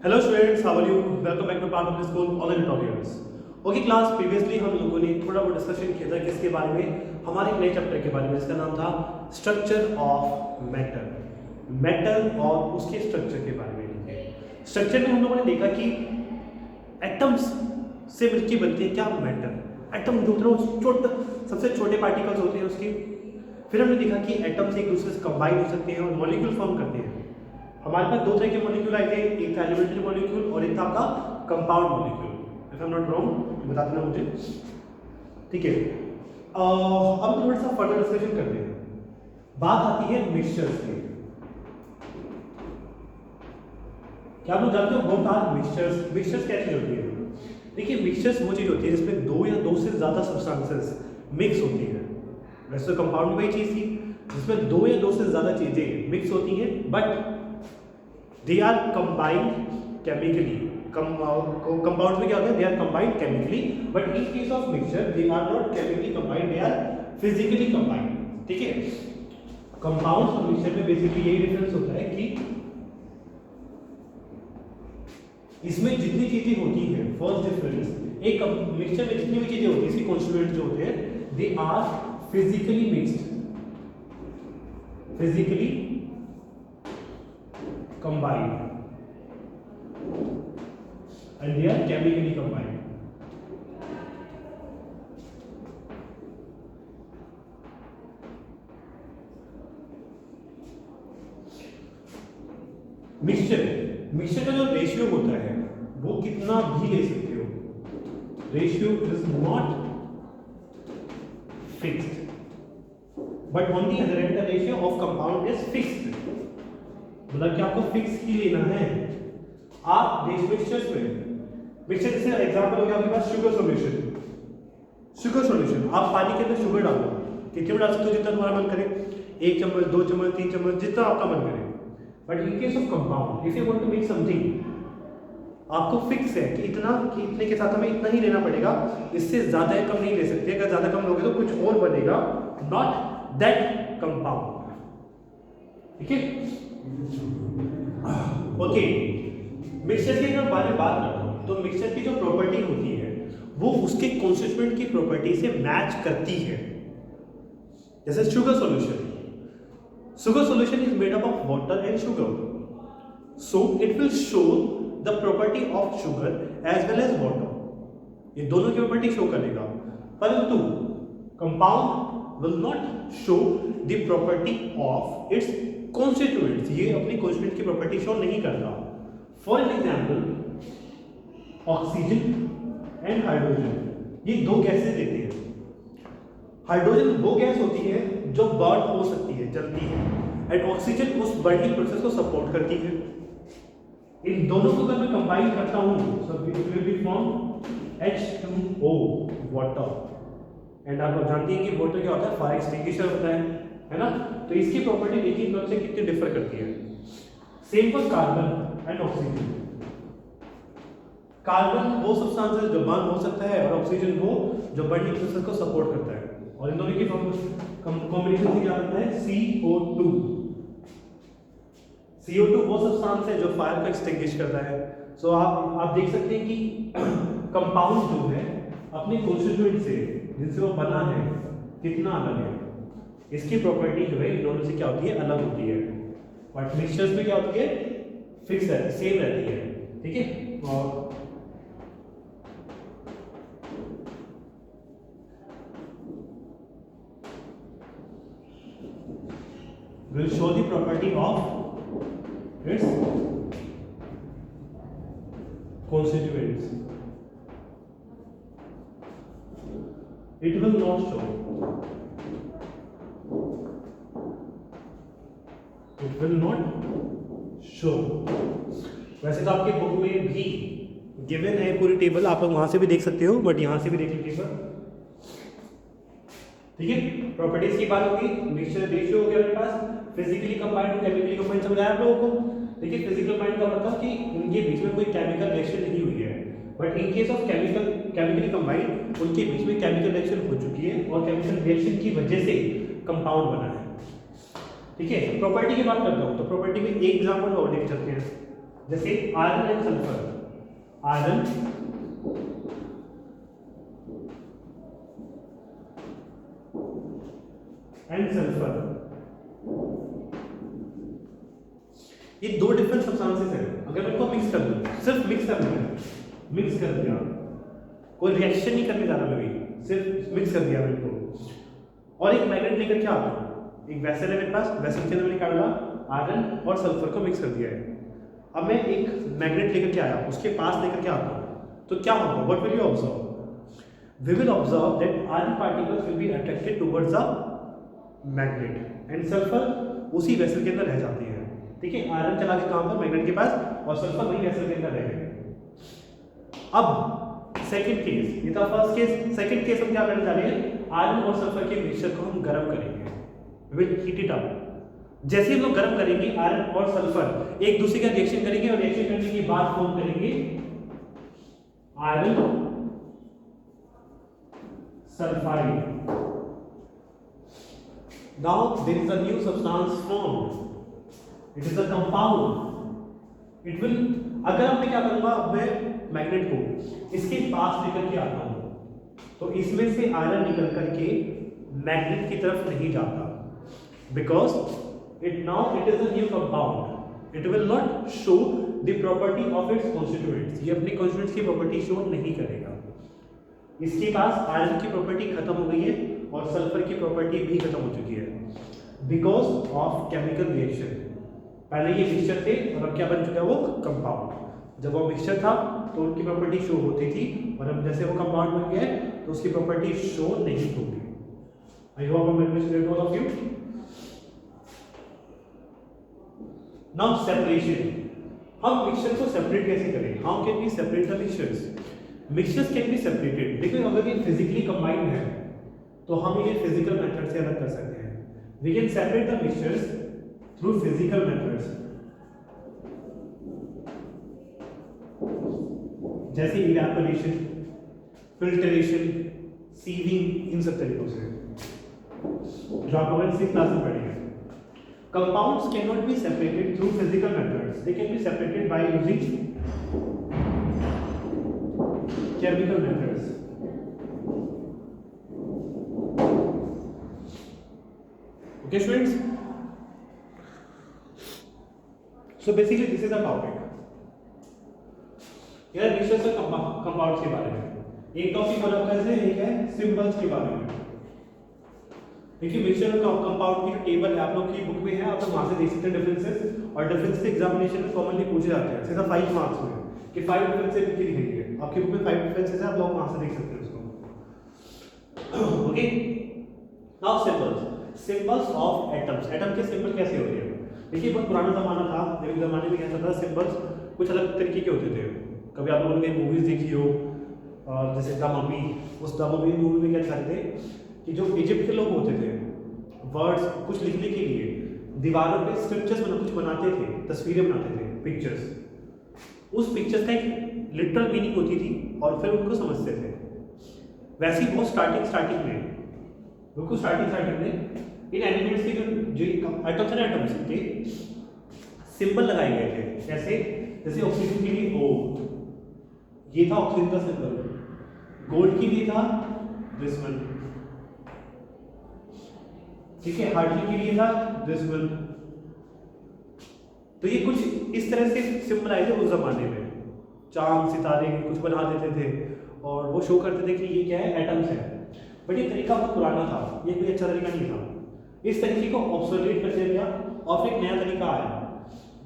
Hello students, how are you? Welcome back to part of the school online tutorials. Okay class, previously हम लोगों ने थोड़ा बहुत discussion किया था किसके बारे में, हमारे एक नए चैप्टर के बारे में, इसका नाम था स्ट्रक्चर ऑफ मेटल। मेटल और उसके स्ट्रक्चर के बारे में। स्ट्रक्चर में हम लोगों ने देखा कि एटम्स से मिलकर बनती है क्या मेटल। एटम जो होता है वो सबसे छोटे पार्टिकल्स होते हैं उसके। फिर हमने देखा कि एटम्स एक दूसरे से कंबाइन हो सकते हैं और मॉलिक्यूल फॉर्म करते हैं। हमारे पास दो तरह के मॉलिक्यूल आए थे, एक था एलिमेंट्री मॉलिक्यूल और एक था आपका compound molecule. If I am not wrong बता देना मुझे, ठीक है। अब थोड़ा सा फर्दर डिस्कशन करते हैं। बात आती है मिक्सचर्स की। क्या आप लोग जानते हो बहुत आर मिक्सचर्स? मिक्सचर्स कैसे होती है? देखिए, मिक्सचर्स वो चीज होती है जिसमें दो या दो से ज्यादा सब्सटेंसेस मिक्स होती है। वैसे तो कंपाउंड में वही चीज थी जिसमें दो या दो से ज्यादा चीजें मिक्स होती हैं, but they are combined chemically. Compounds में क्या होता है? They are combined chemically, but in case of mixture they are not chemically combined, they are physically combined. ठीक है। compounds और mixture में बेसिकली यही डिफरेंस होता है कि इसमें जितनी चीजें होती हैं, फर्स्ट डिफरेंस, एक मिक्सचर में जितनी भी चीजें होती हैं, इसके कॉन्स्टिट्यूएंट जो होते हैं, they are physically mixed, physically combined and they are chemically combined. Mixture का जो रेशियो होता है वो कितना भी ले सकते हो। Ratio is not fixed, but on the other hand the ratio of compound is fixed. मतलब कि आपको फिक्स ही लेना है। आप मिक्सचर्स में, मिक्सचर जैसे एग्जांपल हो गया आपके पास शुगर सॉल्यूशन। शुगर सॉल्यूशन आप पानी के अंदर शुगर डालो, कितने में डाल सकते हो? जितना तुम्हारा मन करे, 1 चम्मच, 2 चम्मच, 3 चम्मच, जितना आपका मन करे। But in case of compound, if you want to make something, आपको फिक्स है कि इतना, कि इतने के साथ हमें इतना ही लेना पड़ेगा, इससे ज्यादा या कम नहीं ले सकते। अगर ज्यादा कम लोगे तो कुछ और बनेगा, नॉट दैट कंपाउंड। ठीक है। ओके, मिक्सचर की अगर बारे में बात करता हूं तो मिक्सचर की जो प्रॉपर्टी होती है वो उसके कॉन्स्टिट्यूएंट की प्रॉपर्टी से मैच करती है। जैसे sugar solution, sugar solution is made up of water and sugar, so it will show the property of sugar as well as water. ये दोनों की प्रॉपर्टी शो करेगा, परंतु compound will not show the property of its constituents. ये अपनी constituent की property show नहीं करता। For example, oxygen and hydrogen, ये दो गैसें देते हैं। हाइड्रोजन वो गैस होती है जो बर्न हो सकती है, जलती है, एंड ऑक्सीजन उस बर्निंग प्रोसेस को सपोर्ट करती है। इन दोनों को अगर मैं कंबाइन करता हूं सो it will be form H2O, water. And आप लोग जानते हैं कि वाटर क्या होता है? फायर एक्सटिंग्विशर होता है ना? तो इसकी प्रॉपर्टी देखिए इन दोनों से कितनी डिफर करती है। Same for carbon and oxygen. Carbon वो सब्सटेंस है जो बर्न हो सकता है और ऑक्सीजन वो जो बर्निंग प्रोसेस को सपोर्ट करता है। और इन दोनों की कॉम्बिनेशन से क्या बनता है? CO2। CO2 वो सब्सटेंस है जो फायर को एक्सटिंग्विश करता है। सो आप देख सकते हैं कि कंपाउंड जो है अपने कॉन्स्टिट्यूएंट से, जिनसे वो बना है, कितना अलग है। इसकी प्रॉपर्टी जो है इन दोनों से क्या होती है? अलग होती है। बट मिक्सचर्स में क्या होती है? फिक्स है, सेम रहती है। ठीक है। और will show the property of its constituents. It will not show. It will not show. वैसे तो आपके बुक में भी गिवन है पूरी टेबल, आप लोग वहां से भी देख सकते हो, बट यहां से भी देख लीजिएगा। ठीक है। प्रॉपर्टीज की बात होगी, मिक्सचर रेशियो हो गया मेरे पास, फिजिकली कंबाइंड और केमिकली कंबाइंड समझ आया आप लोगों को? देखिए, फिजिकल कंबाइंड का मतलब कि उनके बीच में कोई केमिकल रिएक्शन नहीं हुई है, but in case of chemically combined उनके बीच में केमिकल रिएक्शन हो चुकी है और केमिकल रिएक्शन की वजह से कंपाउंड बना है। ठीक है। प्रॉपर्टी की बात करता हूँ तो प्रॉपर्टी में एक एग्जांपल और लेके चलते हैं। जैसे iron and sulphur, iron and sulphur, ये दो डिफरेंट सब्सटेंसेस हैं। अगर मैं इनको मिक्स कर दूं, सिर्फ मिक्स कर दूं, मिक्स कर दिया, कोई रिएक्शन नहीं करने जा रहा मैं भी, सिर्फ मिक्स कर दिया मैं इनको। और एक मैग्नेट लेकर क्या आता हूँ, एक वेसल है मेरे पास, वेसल के अंदर मैंने क्या डाला, आयरन और सल्फर को मिक्स कर दिया है। अब मैं एक मैग्नेट लेकर के आया, उसके पास लेकर के आता हूँ, तो क्या होगा, what will you observe, we will observe that iron particles will be attracted towards the magnet and sulfur उसी वेसल के अंदर रह जाती है। ठीक है, आयरन चला के कहां पर, मैग्नेट के पास, और सल्फर वही वेसल के अंदर रह गए। अब सेकंड केस, ये था फर्स्ट केस। सेकंड केस हम क्या करने जा रहे हैं, आयरन और सल्फर के मिक्सचर को हम गर्म करेंगे, we will heat it up। जैसे हम लोग गर्म करेंगे, आयरन और सल्फर एक दूसरे का रिएक्शन करेंगे, और रिएक्शन करने के बाद फॉर्म करेंगे iron sulfide। Now there is a new substance formed, it is a compound। it will, अगर अब मैं क्या करूंगा, मैं मैग्नेट को इसके पास लेकर के आता हूं, तो इसमें से आयरन निकल करके मैग्नेट की तरफ नहीं जाता, because it now it is a new compound, it will not show the property of its constituents, ये अपनी कॉन्स्टिट्यूएंट्स की प्रॉपर्टी शो नहीं करेगा। इसके पास आयरन की प्रॉपर्टी खत्म हो गई है और सल्फर की प्रॉपर्टी भी खत्म हो चुकी है, बिकॉज ऑफ केमिकल रिएक्शन। पहले ये मिक्सचर थे और अब क्या बन चुका है, वो कंपाउंड। जब वो मिक्सचर था तो उनकी प्रॉपर्टी शो होती थी, और अब जैसे वो कंपाउंड बन गया है तो उसकी प्रॉपर्टी शो नहीं होगी। I hope I am clear to all of you. Now separation, हम मिक्सचर को सेपरेट कैसे करें, how can we separate the mixtures, mixtures can be separated. देखो अगर ये फिजिकली कंबाइंड है तो हम ये फिजिकल मेथड से अलग कर सकते हैं। We can separate the mixtures through physical methods, जैसे इवैपोरेशन, फिल्ट्रेशन, सीविंग, इन सब तरीकों से जो आप लोगों ने 6th क्लास में पढ़े हैं। Compounds can not be separated through physical methods, they can be separated by using chemical methods। Okay students, so basically this is the topic। यार मिक्सचर्स और कंपाउंड्स के बारे में एक टॉपिक बना कैसे, एक है सिंबल्स के बारे में। देखिए मिक्सचर और कंपाउंड की जो टेबल है आप लोग की बुक में है, आप लोग वहां से देख सकते हैं डिफरेंसेस, और डिफरेंसेस एग्जामिनेशन में कॉमनली पूछे जाते हैं सीधा 5 मार्क्स में कि 5 डिफरेंसेस लिख के दिखेंगे आपकी बुक में, 5 डिफरेंसेस है, आप लोग वहां से देख सकते हैं उसको। Okay, now symbols, symbols of atoms, atom के सिंबल कैसे होते हैं। देखिए बहुत पुराना जमाना था, जब जमाने में कैसा था, सिंबल्स कुछ अलग तरीके के होते थे। कभी आप लोगों ने मूवीज देखी हो, जैसे द मम्मी, उस द मम्मी मूवी में क्या दिखाते थे कि जो इजिप्ट के लोग होते थे, वर्ड्स कुछ लिखने के लिए दीवारों पे स्क्रिप्चर्स कुछ बनाते थे, तस्वीरें बनाते थे, पिक्चर्स। उस पिक्चर्स का एक लिटरल मीनिंग होती थी और फिर उनको समझते थे। वैसे ही बहुत स्टार्टिंग में, बिल्कुल स्टार्टिंग में इन एलिमेंट्स के जो एटम्स हैं, एटम्स के सिंबल लगाए गए थे। जैसे ऑक्सीजन के लिए O, ये था ऑक्सीजन का सिंबल। गोल्ड के लिए था दिस वन, ठीक है, हाइड्रोजन के लिए था दिस वन। तो ये कुछ इस तरह से सिंबल आए थे उस जमाने में, चांद सितारे कुछ बना देते थे और वो शो करते थे कि ये क्या है, एटम्स है। बट ये तरीका बहुत पुराना था, ये कोई अच्छा तरीका नहीं था। इस तरीके को ऑब्सोलेट कर दिया गया और फिर एक नया तरीका आया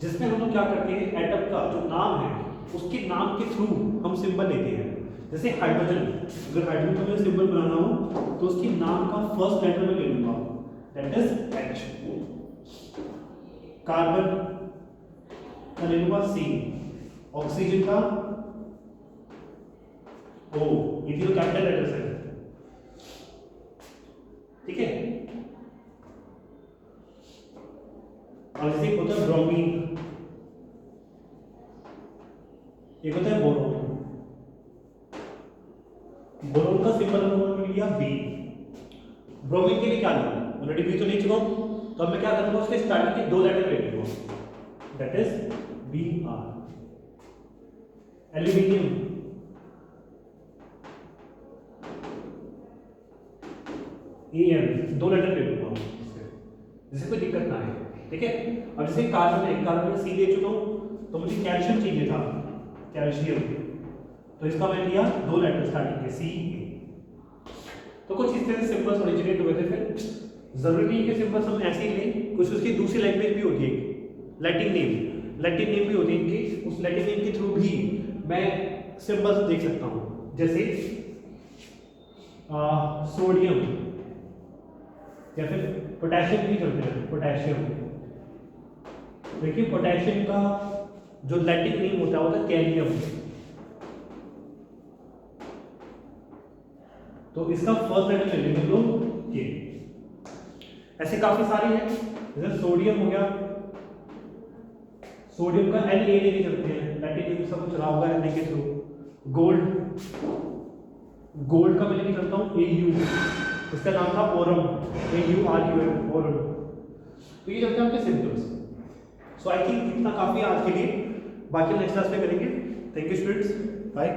जिसमें हम लोग क्या करते हैं, एटम का जो नाम है उसके नाम के थ्रू हम सिंबल लेते हैं। जैसे हाइड्रोजन, अगर हाइड्रोजन का मुझे सिंबल बनाना हो तो उसके नाम का फर्स्ट लेटर मैं ले लूंगा, दैट इज H। कार्बन का ले लूंगा C, ऑक्सीजन का O, ये तीनों कैपिटल लेटर्स हैं, ठीक है। और जैसे होता है ब्रोमीन, एक होता है बोरोन। बोरोन का सिंबल हम लोगों ने लिया B। ब्रोमीन के लिए क्या लिया, ऑलरेडी B तो ले चुका हूं, तो अब मैं क्या करूंगा, उसके स्टार्टिंग के 2 लेटर ले लूंगा, that is Br। Aluminium, EM, 2 letter ले लूंगा जिससे कोई दिक्कत ना आए, ठीक है। अब जैसे कार्बन है, कार्बन में C ले चुका हूँ, तो मुझे कैल्शियम चाहिए था, कैल्शियम, तो इसका मैं लिया 2 लेटर स्टार्टिंग के CA। तो कुछ इस तरह से सिंबल्स ओरिजिनेट हुए थे। फिर जरूरी नहीं कि सिंबल्स हम ऐसे ही लें, कुछ उसकी दूसरी लैंग्वेज भी होती है, लैटिन नेम भी होती है इनकी, उस लैटिन नेम के थ्रू भी मैं सिंबल्स देख सकता हूँ। जैसे सोडियम या फिर पोटेशियम भी चलते हैं, पोटेशियम। देखिए पोटेशियम का जो लैटिन नेम होता है कैलियम, तो इसका फर्स्ट लेटर ले लेंगे लोग के। ऐसे काफी सारे हैं, जैसे सोडियम हो गया, सोडियम का Na लेके चलते हैं, लैटिन नेम सब कुछ रहा होगा Na के थ्रू। गोल्ड का मैं लेके चलता हूँ Au, इसका नाम था ओरम, AuRum, ओरम। तो ये चलते हैं आपके सिंपल्स। सो आई थिंक इतना काफी है आज के लिए, बाकी नेक्स्ट क्लास में करेंगे। Thank you students, bye.